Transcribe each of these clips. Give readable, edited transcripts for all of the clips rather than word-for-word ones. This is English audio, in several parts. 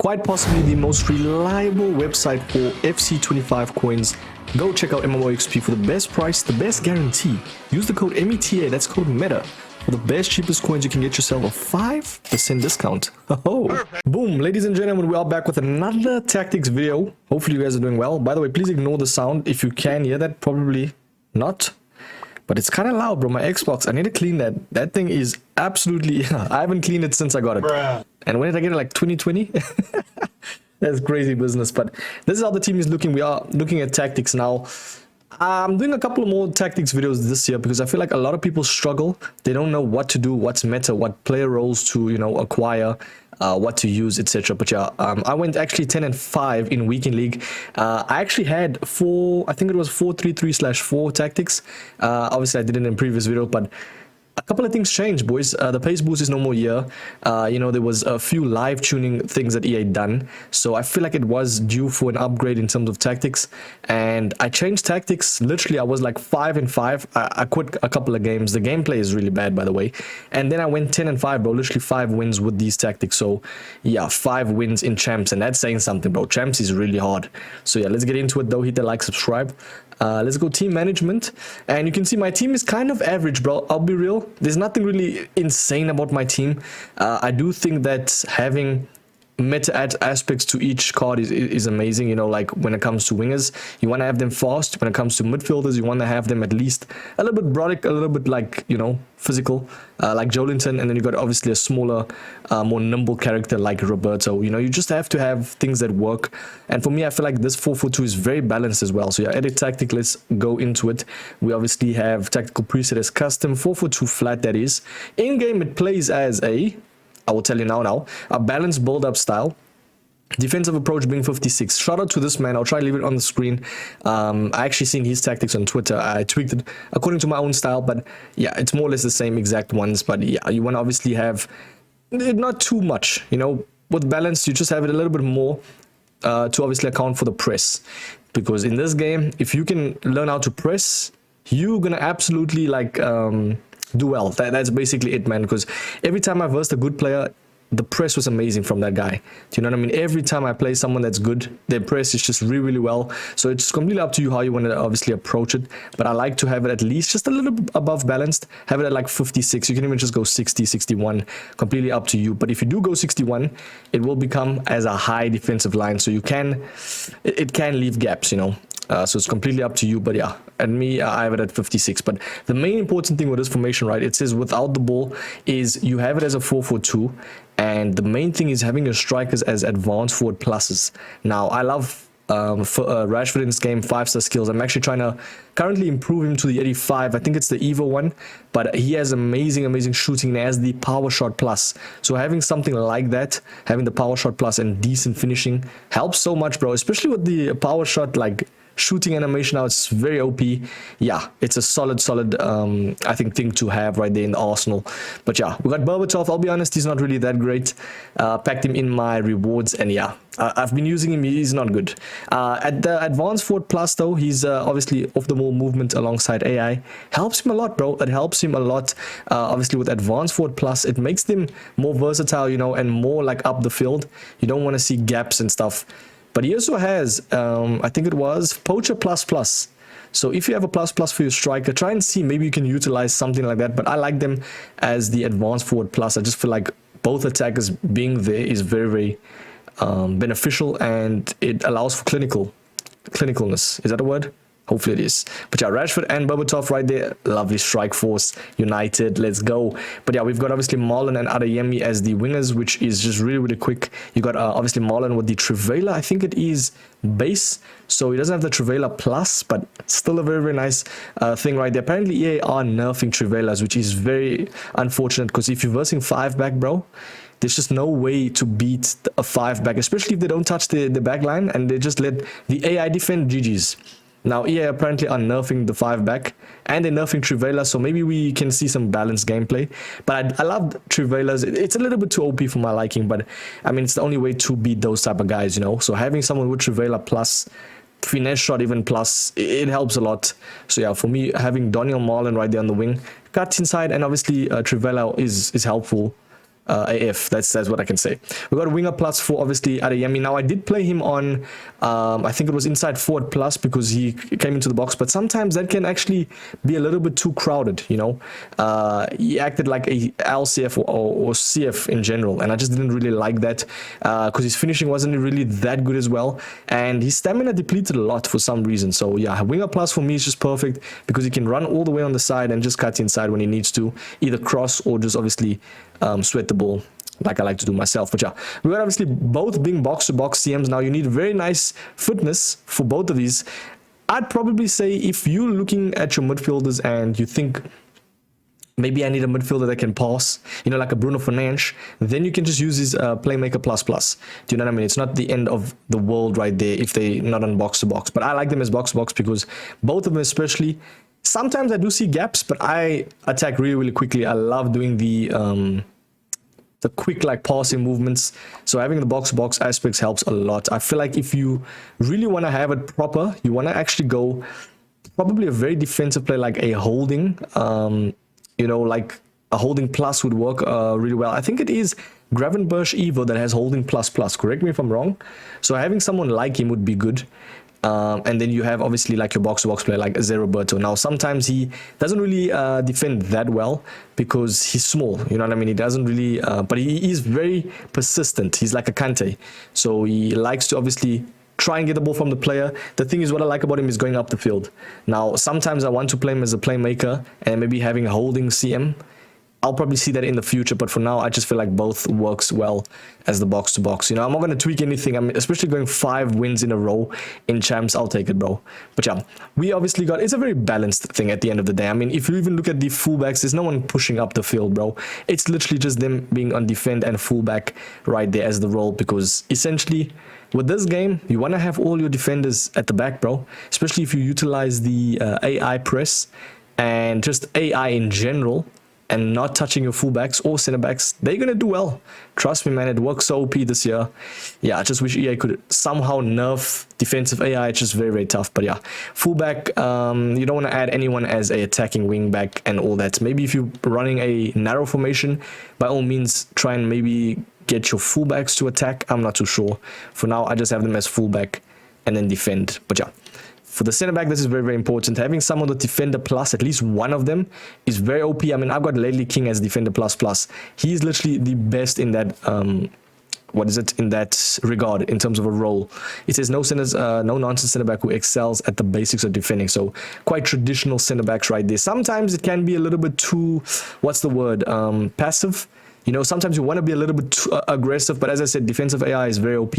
quite possibly the most reliable website for FC25 coins. Go check out MMOXP for the best price, the best guarantee. Use the code META, that's code META, for the best cheapest coins. You can get yourself a 5% discount. Oh, boom, ladies and gentlemen, we are back with another tactics video. Hopefully you guys are doing well. By the way, please ignore the sound. If you can hear that, probably not. But it's kind of loud, bro. My Xbox, I need to clean that. That thing is absolutely... I haven't cleaned it since I got it. Bruh. And when did I get it? Like 2020? That's crazy business. But this is how the team is looking. We are looking at tactics now. I'm doing a couple of more tactics videos this year because I feel like a lot of people struggle. They don't know what to do, what's meta, what player roles to, acquire, what to use, etc. But yeah, I went actually 10-5 in weekend league. I actually had I think it was 4-3-3/4 tactics. Obviously I did it in previous video, but a couple of things changed, boys. The pace boost is no more here. There was a few live tuning things that EA done, so I feel like it was due for an upgrade in terms of tactics. And I changed tactics. Literally, I was like 5-5. I quit a couple of games. The gameplay is really bad, by the way. And then I went 10-5, bro. Literally 5 wins with these tactics. So yeah, 5 wins in champs, and that's saying something, bro. Champs is really hard. So yeah, let's get into it though. Hit the like, subscribe. Let's go team management, and you can see my team is kind of average, bro. I'll be real, there's nothing really insane about my team. I do think that having meta aspects to each card is amazing. Like when it comes to wingers, you want to have them fast. When it comes to midfielders, you want to have them at least a little bit brolic, a little bit like physical, like Jolinton. And then you got obviously a smaller, more nimble character like Roberto. You just have to have things that work. And for me, I feel like this 4-4-2 is very balanced as well. So yeah, edit tactic, let's go into it. We obviously have tactical preset as custom 4-4-2 flat. That is in game, it plays as I will tell you now, a balanced build-up style. Defensive approach being 56. Shout out to this man. I'll try to leave it on the screen. I actually seen his tactics on Twitter. I tweaked it according to my own style, but yeah, it's more or less the same exact ones. But yeah, you want to obviously have not too much, with balance. You just have it a little bit more to obviously account for the press, because in this game, if you can learn how to press, you're gonna absolutely do well. That's basically it, man, because every time I versed a good player, the press was amazing from that guy. Do you know what I mean? Every time I play someone that's good, their press is just really, really well. So it's completely up to you how you want to obviously approach it. But I like to have it at least just a little bit above balanced. Have it at like 56. You can even just go 60, 61. Completely up to you. But if you do go 61, it will become as a high defensive line. So it can leave gaps, so it's completely up to you. But yeah, and me, I have it at 56. But the main important thing with this formation, right, it says without the ball, is you have it as a 4-4-2, and the main thing is having your strikers as advanced forward pluses. Now I love Rashford in this game, 5-star skills. I'm actually trying to currently improve him to the 85. I think it's the Evo one, but he has amazing shooting and has the power shot plus. So having something like that, having the power shot plus and decent finishing helps so much, bro, especially with the power shot shooting animation now. It's very OP. Yeah, it's a solid I think thing to have right there in the arsenal. But yeah, we got Berbatov. I'll be honest, he's not really that great. Packed him in my rewards, and yeah, I've been using him. He's not good. At the advanced forward plus though, he's obviously off the ball movement alongside AI. Helps him a lot, bro. It helps him a lot. Obviously with advanced forward plus, it makes them more versatile, and more like up the field. You don't want to see gaps and stuff. But he also has, I think it was Poacher ++. So if you have a ++ for your striker, try and see maybe you can utilize something like that. But I like them as the advanced forward plus. I just feel like both attackers being there is very, very beneficial, and it allows for clinicalness. Is that a word? Hopefully it is. But yeah, Rashford and Berbatov right there. Lovely strike force. United. Let's go. But yeah, we've got obviously Marlon and Adeyemi as the wingers, which is just really, really quick. You got obviously Marlon with the Trivela. I think it is base. So he doesn't have the Trivela plus, but still a very, very nice thing right there. Apparently EA are nerfing Trivelas, which is very unfortunate, because if you're versing 5-back, bro, there's just no way to beat a 5-back, especially if they don't touch the back line and they just let the AI defend. GG's. Now EA apparently are nerfing the 5-back, and they're nerfing Trivela, so maybe we can see some balanced gameplay. But I love Trivela's. It's a little bit too OP for my liking, but I mean, it's the only way to beat those type of guys, So having someone with Trivela plus, finesse shot even plus, it helps a lot. So yeah, for me, having Daniel Marlon right there on the wing, cuts inside, and obviously Trivela is helpful. AF. That's what I can say. We got a winger plus for obviously Adeyemi. Now I did play him on, I think it was inside forward plus because he came into the box. But sometimes that can actually be a little bit too crowded. You know, he acted like a LCF or CF in general, and I just didn't really like that because his finishing wasn't really that good as well, and his stamina depleted a lot for some reason. So yeah, winger plus for me is just perfect because he can run all the way on the side and just cut inside when he needs to, either cross or just obviously sweat the ball like I like to do myself. But yeah, we got obviously both being box-to-box CMs. Now you need very nice fitness for both of these. I'd probably say if you're looking at your midfielders and you think maybe I need a midfielder that can pass, you know, like a Bruno Fernandes, then you can just use his playmaker plus plus. Do you know what I mean? It's not the end of the world right there if they're not on box-to-box. But I like them as box-to-box because both of them especially, sometimes I do see gaps, but I attack really, really quickly. I love doing the quick like passing movements. So having the box-to-box aspects helps a lot. I feel like if you really want to have it proper, you want to actually go probably a very defensive play like a holding. You know, like a holding plus would work really well. I think it is Gravenberch Evo that has holding plus plus. Correct me if I'm wrong. So having someone like him would be good. And then you have obviously like your box-to-box player like Zé Roberto. Now sometimes he doesn't really defend that well because he's small, you know what I mean? He doesn't really, but he is very persistent. He's like a Kante. So he likes to obviously try and get the ball from the player. The thing is, what I like about him is going up the field. Now sometimes I want to play him as a playmaker and maybe having a holding CM. I'll probably see that in the future, but for now, I just feel like both works well as the box-to-box. You know, I'm not going to tweak anything. I'm especially going 5 wins in a row in champs. I'll take it, bro. But yeah, we obviously got, it's a very balanced thing at the end of the day. I mean, if you even look at the fullbacks, there's no one pushing up the field, bro. It's literally just them being on defend and fullback right there as the role, because essentially with this game, you want to have all your defenders at the back, bro. Especially if you utilize the AI press and just AI in general, and not touching your fullbacks or center backs, they're gonna do well. Trust me, man, it works so OP this year. Yeah, I just wish EA could somehow nerf defensive AI. It's just very, very tough. But yeah, fullback, you don't want to add anyone as a attacking wing back and all that. Maybe if you're running a narrow formation, by all means, try and maybe get your fullbacks to attack. I'm not too sure. For now, I just have them as fullback and then defend. But yeah, for the center back, this is very, very important. Having someone with defender plus, at least one of them, is very OP. I mean, I've got Ledley King as defender plus plus. He's literally the best in that, in that regard in terms of a role. It says no centers, no nonsense center back who excels at the basics of defending. So quite traditional center backs right there. Sometimes it can be a little bit too, passive. You know, sometimes you want to be a little bit too aggressive, but as I said, defensive AI is very OP.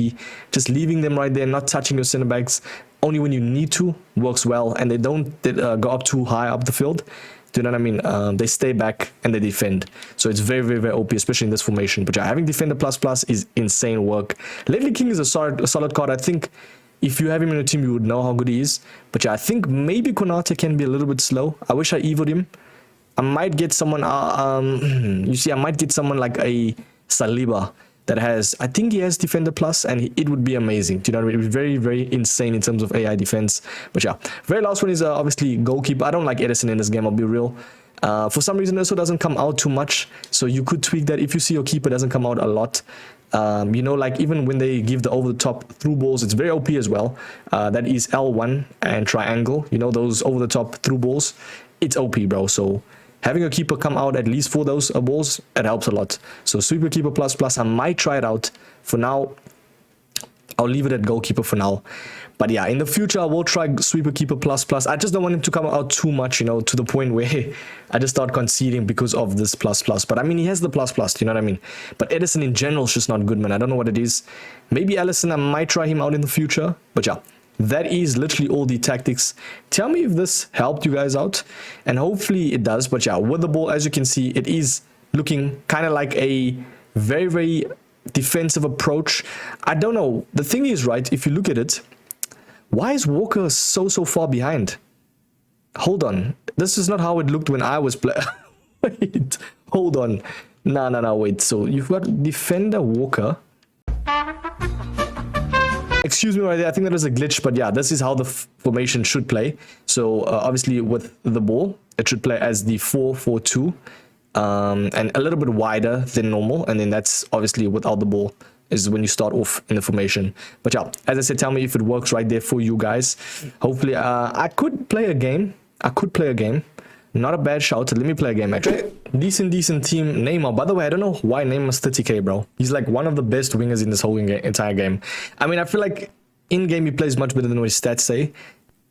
Just leaving them right there, not touching your center backs, only when you need to, works well, and they don't go up too high up the field. Do you know what I mean? They stay back and they defend. So it's very, very, very OP, especially in this formation. But yeah, having defender plus plus is insane work. Ledley King is a solid card. I think if you have him in your team, you would know how good he is. But yeah, I think maybe Konate can be a little bit slow. I wish I evoed him. I might get someone, I might get someone like a Saliba that has, I think he has defender plus, and it would be amazing. Do you know what I mean? It would be very, very insane in terms of AI defense. But yeah, very last one is obviously goalkeeper. I don't like Edison in this game, I'll be real. For some reason, also doesn't come out too much. So you could tweak that if you see your keeper doesn't come out a lot. You know, like even when they give the over-the-top through balls, it's very OP as well. That is L1 and triangle. You know, those over-the-top through balls. It's OP, bro. So having a keeper come out at least for those balls, it helps a lot. So sweeper keeper plus plus, I might try it out. For now, I'll leave it at goalkeeper for now. But yeah, in the future, I will try sweeper keeper plus plus. I just don't want him to come out too much, you know, to the point where I just start conceding because of this plus plus. But I mean, he has the plus plus, you know what I mean? But Edison in general is just not good, man. I don't know what it is. Maybe Alisson, I might try him out in the future. But yeah, that is literally all the tactics. Tell me if this helped you guys out, and hopefully it does. But yeah, with the ball, as you can see, it is looking kind of like a very, very defensive approach. I don't know. The thing is, right, if you look at it, why is Walker so far behind? Hold on. This is not how it looked when I was playing. Wait, hold on. No, wait. So you've got defender Walker. Excuse me right there, I think that was a glitch, but yeah, this is how the formation should play. So obviously with the ball, it should play as the 4-4-2. and a little bit wider than normal, and then that's obviously without the ball is when you start off in the formation. But yeah, as I said, tell me if it works right there for you guys. Hopefully, I could play a game. Not a bad shout. Let me play a game, actually. Decent team. Neymar. By the way, I don't know why Neymar's 30k, bro. He's like one of the best wingers in this whole entire game. I mean, I feel like in-game he plays much better than what his stats say.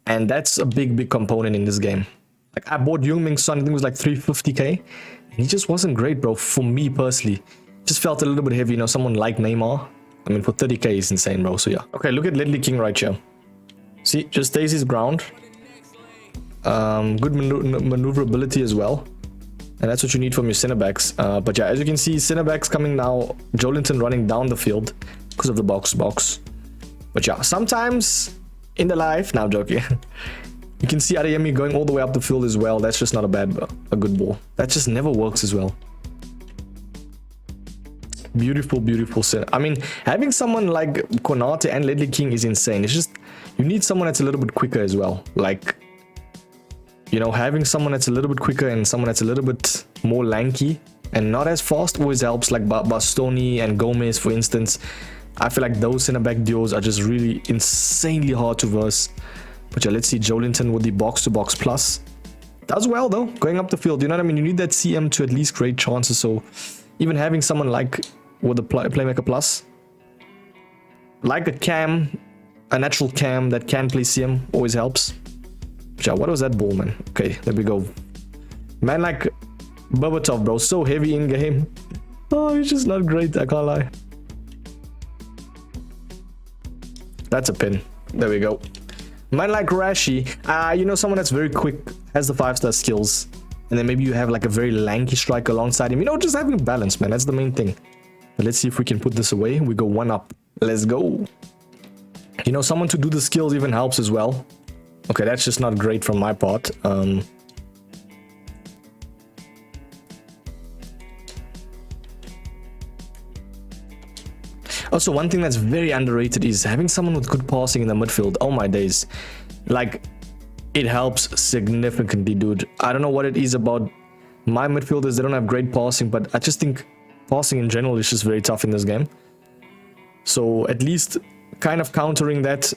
And that's a big component in this game. Like, I bought Heung-min Son, I think it was like 350k. And he just wasn't great, bro, for me personally. Just felt a little bit heavy, you know, someone like Neymar. I mean, for 30k is insane, bro, so yeah. Okay, look at Ledley King right here. See, just stays his ground. Good maneuverability as well. And that's what you need from your center backs. But yeah, as you can see, center backs coming now. Joelinton running down the field because of the box. But yeah, sometimes in the life, now I'm joking. You can see Adeyemi going all the way up the field as well. That's just not a good ball. That just never works as well. Beautiful center. I mean, having someone like Konate and Ledley King is insane. It's just, you need someone that's a little bit quicker as well. Like, you know, having someone that's a little bit quicker and someone that's a little bit more lanky and not as fast always helps, like Bastoni and Gomez, for instance. I feel like those center-back duos are just really insanely hard to verse. But yeah, let's see Joelinton with the box-to-box plus. Does well, though, going up the field. You know what I mean? You need that CM to at least create chances. So even having someone like with the playmaker plus, like a cam, a natural cam that can play CM, always helps. Yeah, what was that ball, man? Okay, there we go. Man, like Berbatov, bro, so heavy in game. Oh, he's just not great, I can't lie. That's a pin. There we go. Man, like Rashi, you know, someone that's very quick, has the 5-star skills, and then maybe you have like a very lanky striker alongside him. You know, just having balance, man. That's the main thing. But let's see if we can put this away. We go 1 up. Let's go. You know, someone to do the skills even helps as well. Okay, that's just not great from my part. Also, one thing that's very underrated is having someone with good passing in the midfield. Oh my days. Like, it helps significantly, dude. I don't know what it is about my midfielders. They don't have great passing, but I just think passing in general is just very tough in this game. So at least kind of countering that,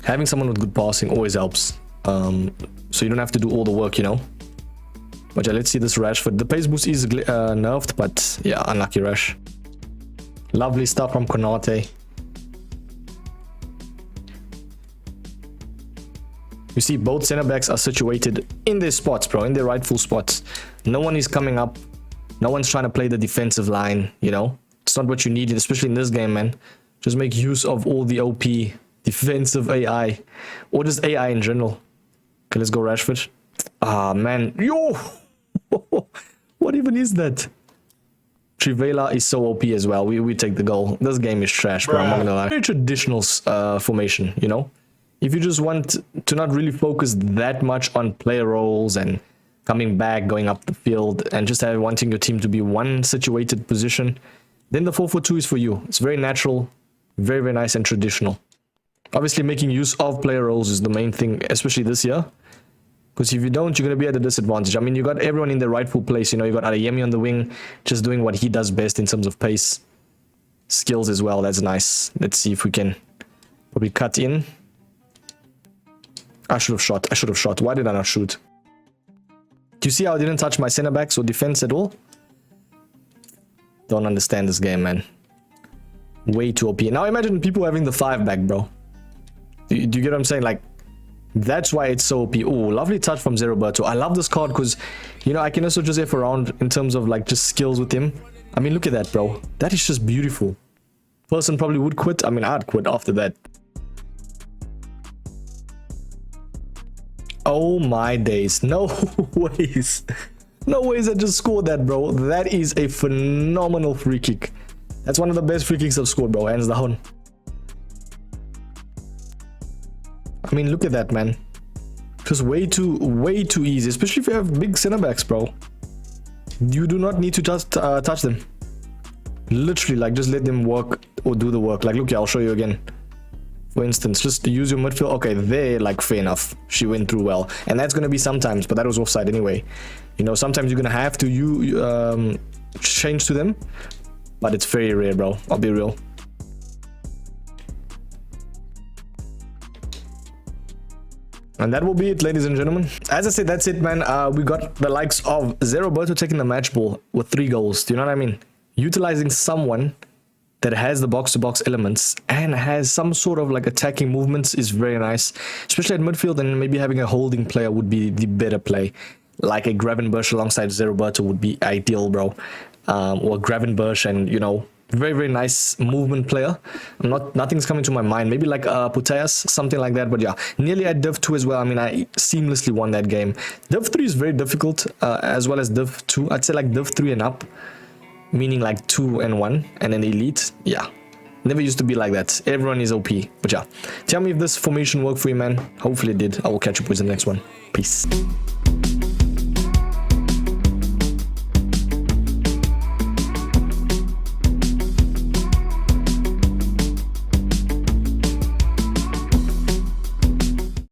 having someone with good passing always helps. So you don't have to do all the work, you know. But yeah, let's see this Rashford. The pace boost is nerfed, but yeah, unlucky Rash. Lovely stuff from Konate. You see, both center backs are situated in their spots, bro, in their rightful spots. No one is coming up. No one's trying to play the defensive line, you know. It's not what you need, especially in this game, man. Just make use of all the OP defensive AI, or just AI in general. Okay, let's go Rashford. Ah, man. Yo! What even is that? Trivela is so OP as well. We take the goal. This game is trash, bro. I'm not gonna lie. Very traditional formation, you know? If you just want to not really focus that much on player roles and coming back, going up the field, and just wanting your team to be one situated position, then the 4-4-2 is for you. It's very natural, very nice and traditional. Obviously, making use of player roles is the main thing, especially this year. Because if you don't, you're going to be at a disadvantage. I mean, you got everyone in their rightful place. You know, you got Adeyemi on the wing, just doing what he does best in terms of pace. Skills as well, that's nice. Let's see if we can probably cut in. I should have shot. Why did I not shoot? Do you see how I didn't touch my center backs or defense at all? Don't understand this game, man. Way too OP. Now imagine people having the 5 back, bro. Do you get what I'm saying? Like, that's why it's so OP. Oh, lovely touch from Zeroberto. I love this card because, you know, I can also just F around in terms of like just skills with him. I mean, look at that, bro. That is just beautiful. Person probably would quit. I mean, I'd quit after that. Oh my days. No ways. No ways I just scored that, bro. That is a phenomenal free kick. That's one of the best free kicks I've scored, bro. Hands down. I mean, look at that, man. Just way too easy, especially if you have big center backs, bro. You do not need to just touch them. Literally, like, just let them work or do the work. Like, look here, I'll show you again. For instance, just to use your midfield. Okay, there, like, fair enough. She went through well. And that's going to be sometimes, but that was offside anyway. You know, sometimes you're going to have to change to them. But it's very rare, bro. I'll be real. And that will be it, ladies and gentlemen. As I said, that's it, man. We got the likes of Roberto taking the match ball with 3 goals. Do you know what I mean? Utilizing someone that has the box-to-box elements and has some sort of like attacking movements is very nice, especially at midfield. And maybe having a holding player would be the better play, like a Gravenberch alongside Roberto would be ideal, bro. Or Gravenberch and, you know, very, very nice movement player. Nothing's coming to my mind. Maybe like Puteas, something like that. But yeah, nearly at Div 2 as well. I mean, I seamlessly won that game. Div 3 is very difficult, as well as Div 2. I'd say like Div 3 and up, meaning like 2 and 1, and then Elite. Yeah, never used to be like that. Everyone is OP. But yeah, tell me if this formation worked for you, man. Hopefully it did. I will catch up with you in the next one. Peace.